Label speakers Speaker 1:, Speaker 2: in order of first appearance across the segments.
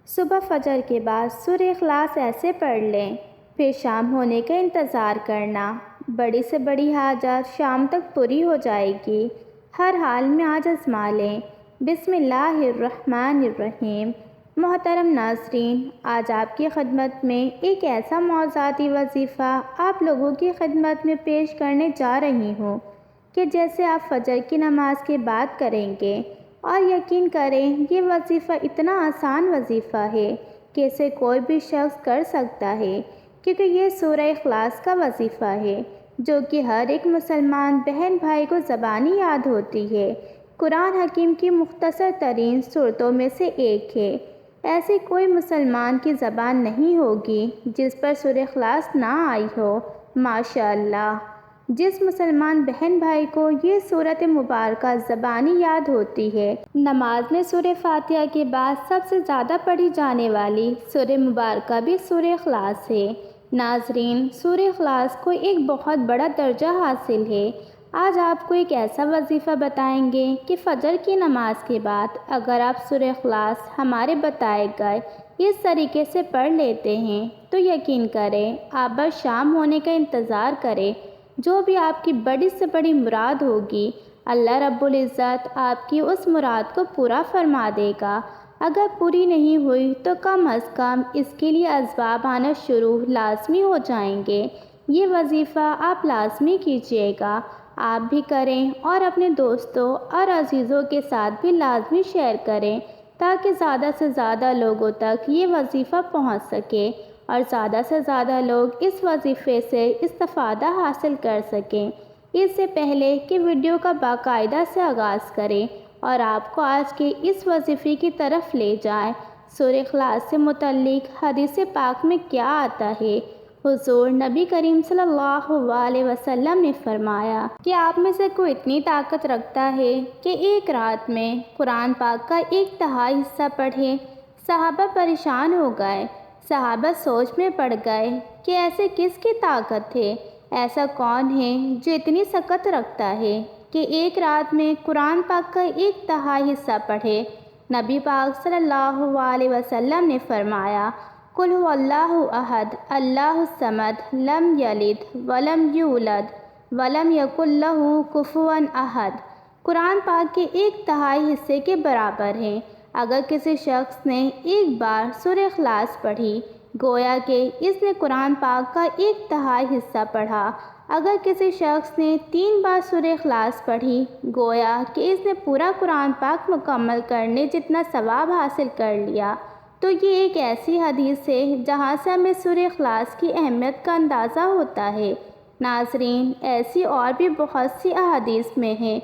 Speaker 1: صبح فجر کے بعد سورہ اخلاص ایسے پڑھ لیں، پھر شام ہونے کا انتظار کرنا۔ بڑی سے بڑی حاجت شام تک پوری ہو جائے گی۔ ہر حال میں آج آزما لیں۔ بسم اللہ الرحمن الرحیم۔ محترم ناظرین، آج آپ کی خدمت میں ایک ایسا موضوعاتی وظیفہ آپ لوگوں کی خدمت میں پیش کرنے جا رہی ہوں کہ جیسے آپ فجر کی نماز کے بعد کریں گے، اور یقین کریں یہ وظیفہ اتنا آسان وظیفہ ہے کہ اسے کوئی بھی شخص کر سکتا ہے، کیونکہ یہ سورہ اخلاص کا وظیفہ ہے جو کہ ہر ایک مسلمان بہن بھائی کو زبانی یاد ہوتی ہے۔ قرآن حکیم کی مختصر ترین صورتوں میں سے ایک ہے۔ ایسی کوئی مسلمان کی زبان نہیں ہوگی جس پر سورہ اخلاص نہ آئی ہو۔ ماشاءاللہ، جس مسلمان بہن بھائی کو یہ سورت مبارکہ زبانی یاد ہوتی ہے۔ نماز میں سورہ فاتحہ کے بعد سب سے زیادہ پڑھی جانے والی سورہ مبارکہ بھی سورہ اخلاص ہے۔ ناظرین، سورہ اخلاص کو ایک بہت بڑا درجہ حاصل ہے۔ آج آپ کو ایک ایسا وظیفہ بتائیں گے کہ فجر کی نماز کے بعد اگر آپ سورہ اخلاص ہمارے بتائے گئے اس طریقے سے پڑھ لیتے ہیں تو یقین کریں آپ بس شام ہونے کا انتظار کریں، جو بھی آپ کی بڑی سے بڑی مراد ہوگی اللہ رب العزت آپ کی اس مراد کو پورا فرما دے گا۔ اگر پوری نہیں ہوئی تو کم از کم اس کے لیے اسباب آنا شروع لازمی ہو جائیں گے۔ یہ وظیفہ آپ لازمی کیجیے گا، آپ بھی کریں اور اپنے دوستوں اور عزیزوں کے ساتھ بھی لازمی شیئر کریں تاکہ زیادہ سے زیادہ لوگوں تک یہ وظیفہ پہنچ سکے اور زیادہ سے زیادہ لوگ اس وظیفے سے استفادہ حاصل کر سکیں۔ اس سے پہلے کہ ویڈیو کا باقاعدہ سے آغاز کریں اور آپ کو آج کے اس وظیفے کی طرف لے جائیں، سورہ اخلاص سے متعلق حدیث پاک میں کیا آتا ہے؟ حضور نبی کریم صلی اللہ علیہ وسلم نے فرمایا کہ آپ میں سے کوئی اتنی طاقت رکھتا ہے کہ ایک رات میں قرآن پاک کا 1/3 حصہ پڑھے۔ صحابہ پریشان ہو گئے۔ صحابہ سوچ میں پڑ گئے کہ ایسے کس کی طاقت ہے، ایسا کون ہے جو اتنی سکت رکھتا ہے کہ ایک رات میں قرآن پاک کا 1/3 حصہ پڑھے۔ نبی پاک صلی اللہ علیہ وسلم نے فرمایا، قل هو اللہ احد اللہ الصمد لم یلد ولم یولد ولم یکن لہ کفوا احد۔ قرآن پاک کے 1/3 حصے کے برابر ہیں۔ اگر کسی شخص نے ایک بار سورہ اخلاص پڑھی گویا کہ اس نے قرآن پاک کا 1/3 حصہ پڑھا۔ اگر کسی شخص نے 3 بار سورہ اخلاص پڑھی گویا کہ اس نے پورا قرآن پاک مکمل کرنے جتنا ثواب حاصل کر لیا۔ تو یہ ایک ایسی حدیث ہے جہاں سے ہمیں سورہ اخلاص کی اہمیت کا اندازہ ہوتا ہے۔ ناظرین، ایسی اور بھی بہت سی احادیث میں ہیں۔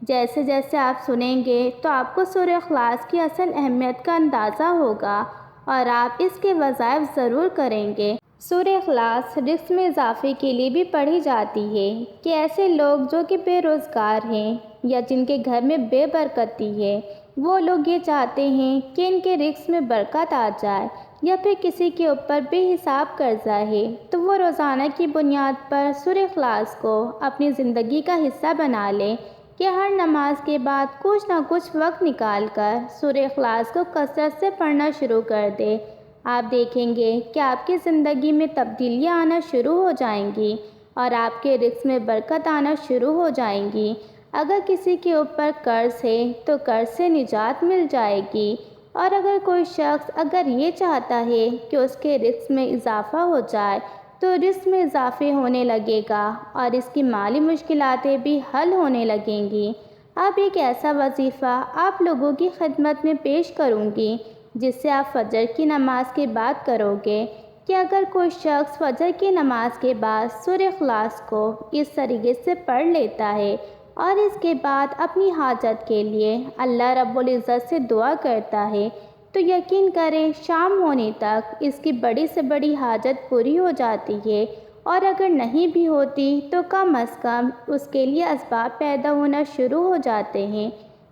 Speaker 1: جیسے جیسے آپ سنیں گے تو آپ کو سورہ اخلاص کی اصل اہمیت کا اندازہ ہوگا اور آپ اس کے وظائف ضرور کریں گے۔ سورہ اخلاص رزق میں اضافے کے لیے بھی پڑھی جاتی ہے کہ ایسے لوگ جو کہ بے روزگار ہیں یا جن کے گھر میں بے برکتی ہے، وہ لوگ یہ چاہتے ہیں کہ ان کے رزق میں برکت آ جائے، یا پھر کسی کے اوپر بے حساب قرضہ ہے تو وہ روزانہ کی بنیاد پر سورہ اخلاص کو اپنی زندگی کا حصہ بنا لیں کہ ہر نماز کے بعد کچھ نہ کچھ وقت نکال کر سورہ اخلاص کو کثرت سے پڑھنا شروع کر دے۔ آپ دیکھیں گے کہ آپ کی زندگی میں تبدیلیاں آنا شروع ہو جائیں گی اور آپ کے رزق میں برکت آنا شروع ہو جائیں گی۔ اگر کسی کے اوپر قرض ہے تو قرض سے نجات مل جائے گی، اور اگر کوئی شخص اگر یہ چاہتا ہے کہ اس کے رزق میں اضافہ ہو جائے تو رزق میں اضافے ہونے لگے گا اور اس کی مالی مشکلاتیں بھی حل ہونے لگیں گی۔ اب ایک ایسا وظیفہ آپ لوگوں کی خدمت میں پیش کروں گی جس سے آپ فجر کی نماز کے بعد کرو گے کہ اگر کوئی شخص فجر کی نماز کے بعد سورہ اخلاص کو اس طریقے سے پڑھ لیتا ہے اور اس کے بعد اپنی حاجت کے لیے اللہ رب العزت سے دعا کرتا ہے تو یقین کریں شام ہونے تک اس کی بڑی سے بڑی حاجت پوری ہو جاتی ہے، اور اگر نہیں بھی ہوتی تو کم از کم اس کے لیے اسباب پیدا ہونا شروع ہو جاتے ہیں۔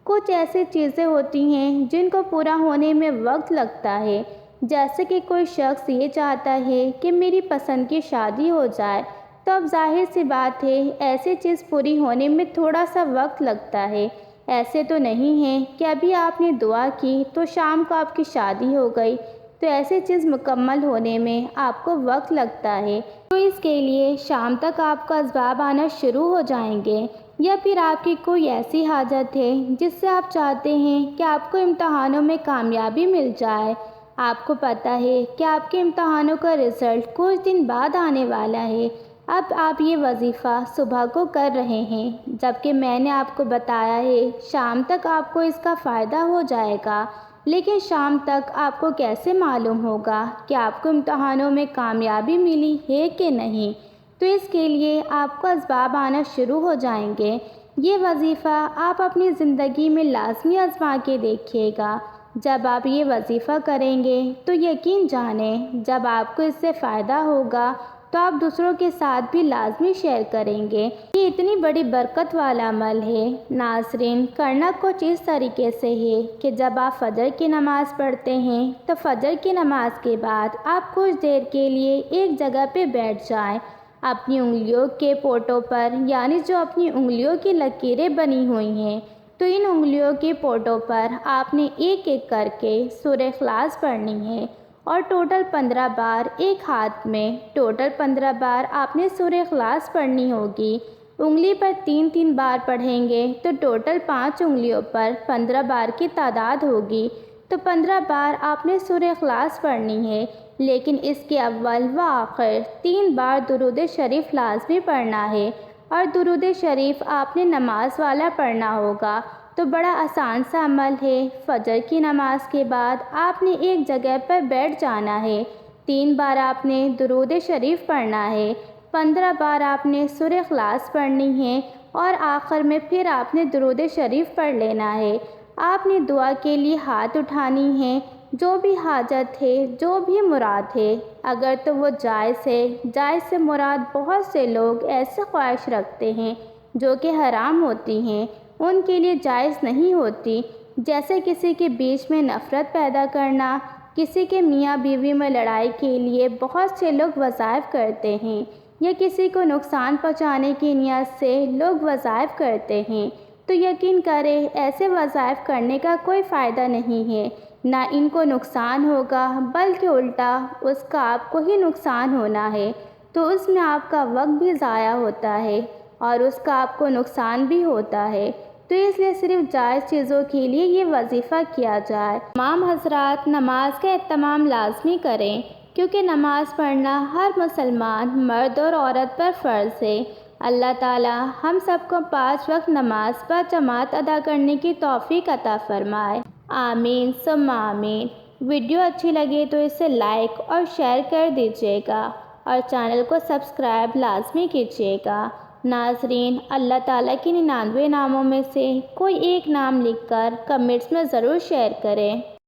Speaker 1: کچھ ایسی چیزیں ہوتی ہیں جن کو پورا ہونے میں وقت لگتا ہے، جیسے کہ کوئی شخص یہ چاہتا ہے کہ میری پسند کی شادی ہو جائے تو اب ظاہر سی بات ہے ایسی چیز پوری ہونے میں تھوڑا سا وقت لگتا ہے۔ ایسے تو نہیں ہے کہ ابھی آپ نے دعا کی تو شام کو آپ کی شادی ہو گئی، تو ایسی چیز مکمل ہونے میں آپ کو وقت لگتا ہے، تو اس کے لیے شام تک آپ کو اسباب آنا شروع ہو جائیں گے۔ یا پھر آپ کی کوئی ایسی حاجت ہے جس سے آپ چاہتے ہیں کہ آپ کو امتحانوں میں کامیابی مل جائے۔ آپ کو پتہ ہے کہ آپ کے امتحانوں کا رزلٹ کچھ دن بعد آنے والا ہے۔ اب آپ یہ وظیفہ صبح کو کر رہے ہیں، جبکہ میں نے آپ کو بتایا ہے شام تک آپ کو اس کا فائدہ ہو جائے گا۔ لیکن شام تک آپ کو کیسے معلوم ہوگا کہ آپ کو امتحانوں میں کامیابی ملی ہے کہ نہیں؟ تو اس کے لیے آپ کو اسباب آنا شروع ہو جائیں گے۔ یہ وظیفہ آپ اپنی زندگی میں لازمی آزما کے دیکھیے گا۔ جب آپ یہ وظیفہ کریں گے تو یقین جانیں جب آپ کو اس سے فائدہ ہوگا تو آپ دوسروں کے ساتھ بھی لازمی شیئر کریں گے۔ یہ اتنی بڑی برکت والا عمل ہے ناظرین، کرنا کچھ اس طریقے سے ہے کہ جب آپ فجر کی نماز پڑھتے ہیں تو فجر کی نماز کے بعد آپ کچھ دیر کے لیے ایک جگہ پہ بیٹھ جائیں، اپنی انگلیوں کے پوٹوں پر، یعنی جو اپنی انگلیوں کی لکیریں بنی ہوئی ہیں، تو ان انگلیوں کے پوٹوں پر آپ نے ایک ایک کر کے سورہ اخلاص پڑھنی ہے اور ٹوٹل 15 بار ایک ہاتھ میں، ٹوٹل 15 بار آپ نے سورہ اخلاص پڑھنی ہوگی۔ انگلی پر 3 بار پڑھیں گے تو ٹوٹل 5 انگلیوں پر 15 بار کی تعداد ہوگی، تو 15 بار آپ نے سورہ اخلاص پڑھنی ہے۔ لیکن اس کے اول و آخر 3 بار درود شریف لازمی پڑھنا ہے، اور درود شریف آپ نے نماز والا پڑھنا ہوگا۔ تو بڑا آسان سا عمل ہے۔ فجر کی نماز کے بعد آپ نے ایک جگہ پر بیٹھ جانا ہے، 3 بار آپ نے درود شریف پڑھنا ہے، 15 بار آپ نے سورہ اخلاص پڑھنی ہے، اور آخر میں پھر آپ نے درود شریف پڑھ لینا ہے۔ آپ نے دعا کے لیے ہاتھ اٹھانی ہے، جو بھی حاجت ہے، جو بھی مراد ہے، اگر تو وہ جائز ہے۔ جائز سے مراد بہت سے لوگ ایسے خواہش رکھتے ہیں جو کہ حرام ہوتی ہیں، ان کے لیے جائز نہیں ہوتی، جیسے کسی کے بیچ میں نفرت پیدا کرنا، کسی کے میاں بیوی میں لڑائی کے لیے بہت سے لوگ وظائف کرتے ہیں، یا کسی کو نقصان پہنچانے کی نیت سے لوگ وظائف کرتے ہیں۔ تو یقین کریں ایسے وظائف کرنے کا کوئی فائدہ نہیں ہے، نہ ان کو نقصان ہوگا بلکہ الٹا اس کا آپ کو ہی نقصان ہونا ہے، تو اس میں آپ کا وقت بھی ضائع ہوتا ہے اور اس کا آپ کو نقصان بھی ہوتا ہے۔ تو اس لیے صرف جائز چیزوں کے لیے یہ وظیفہ کیا جائے۔ تمام حضرات نماز کا اہتمام لازمی کریں، کیونکہ نماز پڑھنا ہر مسلمان مرد اور عورت پر فرض ہے۔ اللہ تعالی ہم سب کو 5 وقت نماز جماعت ادا کرنے کی توفیق عطا فرمائے، آمین ثم آمین۔ ویڈیو اچھی لگے تو اسے لائک اور شیئر کر دیجیے گا، اور چینل کو سبسکرائب لازمی کیجیے گا۔ ناظرین، اللہ تعالیٰ کے 99 ناموں میں سے کوئی ایک نام لکھ کر کمنٹس میں ضرور شیئر کریں۔